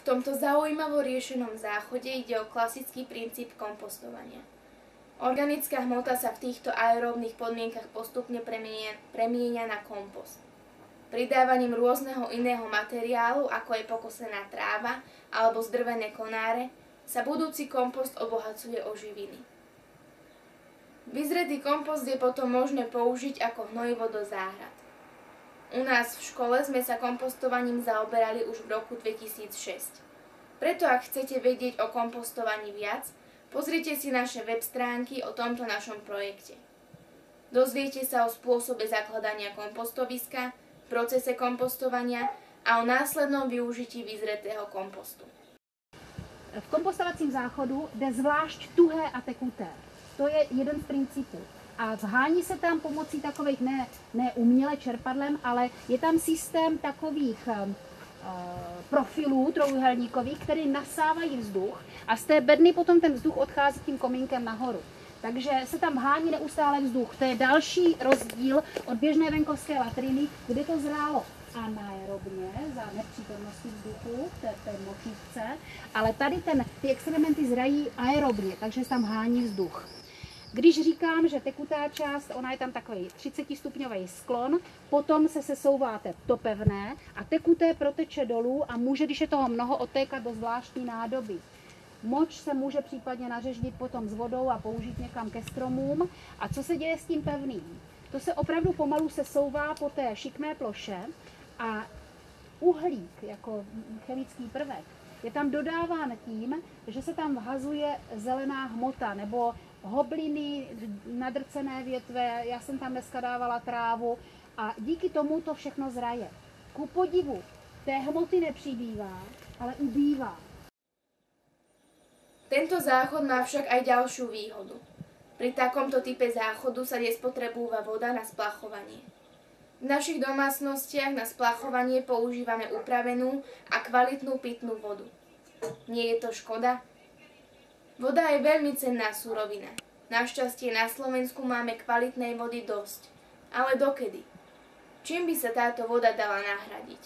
tomto zaujímavo riešenom záchode ide o klasický princíp kompostovania. Organická hmota sa v týchto aeróbnych podmienkach postupne premieňa na kompost. Pridávaním rôzneho iného materiálu, ako je pokosená tráva alebo zdrvené konáre, sa budúci kompost obohacuje o živiny. Vyzretý kompost je potom možné použiť ako hnojivo do záhrad. U nás v škole sme sa kompostovaním zaoberali už v roku 2006. Preto ak chcete vedieť o kompostovaní viac, pozrite si naše web stránky o tomto našom projekte. Dozviete sa o spôsobe zakladania kompostoviska, procese kompostovania a o následnom využití vyzretého kompostu. V kompostovacím záchodu jde zvlášť tuhé a tekuté. To je jeden z principů. A zhání se tam pomocí takových, ne uměle čerpadlem, ale je tam systém takových profilů trojúhelníkových, které nasávají vzduch a z té bedny potom ten vzduch odchází tím komínkem nahoru. Takže se tam hání neustále vzduch. To je další rozdíl od běžné venkovské latriny, kde to zrálo anaerobně za nepřítomnosti vzduchu v té močívce, ale tady ty exkrementy zrají aerobně, takže se tam hání vzduch. Když říkám, že tekutá část, ona je tam takový 30-stupňový sklon, potom se sesouvá to pevné a tekuté proteče dolů a může, když je toho mnoho, odtékat do zvláštní nádoby. Moč se může případně nařeždit potom s vodou a použít někam ke stromům. A co se děje s tím pevným? To se opravdu pomalu sesouvá po té šikmé ploše a uhlík jako chemický prvek je tam dodáván tím, že se tam vhazuje zelená hmota nebo hobliny, nadrcené větve, já jsem tam dneska dávala trávu a díky tomu to všechno zraje. Ku podivu té hmoty nepřibývá, ale ubývá. Tento záchod má však aj ďalšiu výhodu. Pri takomto type záchodu sa nespotrebúva voda na splachovanie. V našich domácnostiach na splachovanie používame upravenú a kvalitnú pitnú vodu. Nie je to škoda? Voda je veľmi cenná surovina. Našťastie na Slovensku máme kvalitnej vody dosť. Ale dokedy? Čím by sa táto voda dala nahradiť?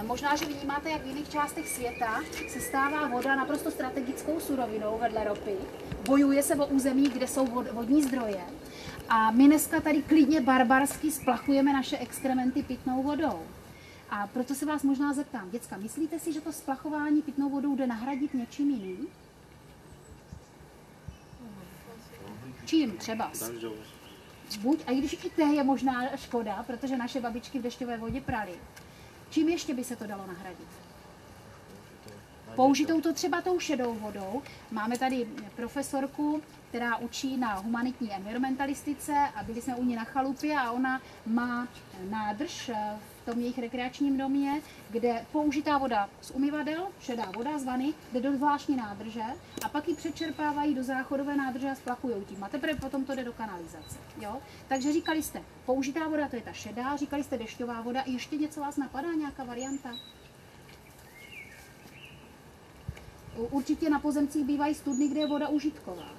Možná, že vnímáte, jak v jiných částech světa se stává voda naprosto strategickou surovinou vedle ropy. Bojuje se o území, kde jsou vodní zdroje. A my dneska tady klidně barbarsky splachujeme naše exkrementy pitnou vodou. A proto se vás možná zeptám, děcka, myslíte si, že to splachování pitnou vodou jde nahradit něčím jiným? Čím třeba? Buď, a i když i to je možná škoda, protože naše babičky v dešťové vodě praly. Čím ještě by se to dalo nahradit? Použitou to třeba tou šedou vodou. Máme tady profesorku, která učí na humanitní environmentalistice a byli jsme u ní na chalupě a ona má nádrž v tom jejich rekreačním domě, kde použitá voda z umyvadel, šedá voda z vany, jde do zvláštní nádrže a pak ji přečerpávají do záchodové nádrže a splachujou tím. A teprve potom to jde do kanalizace. Jo? Takže říkali jste, použitá voda, to je ta šedá, říkali jste dešťová voda. Ještě něco vás napadá, nějaká varianta? Určitě na pozemcích bývají studny, kde je voda užitková.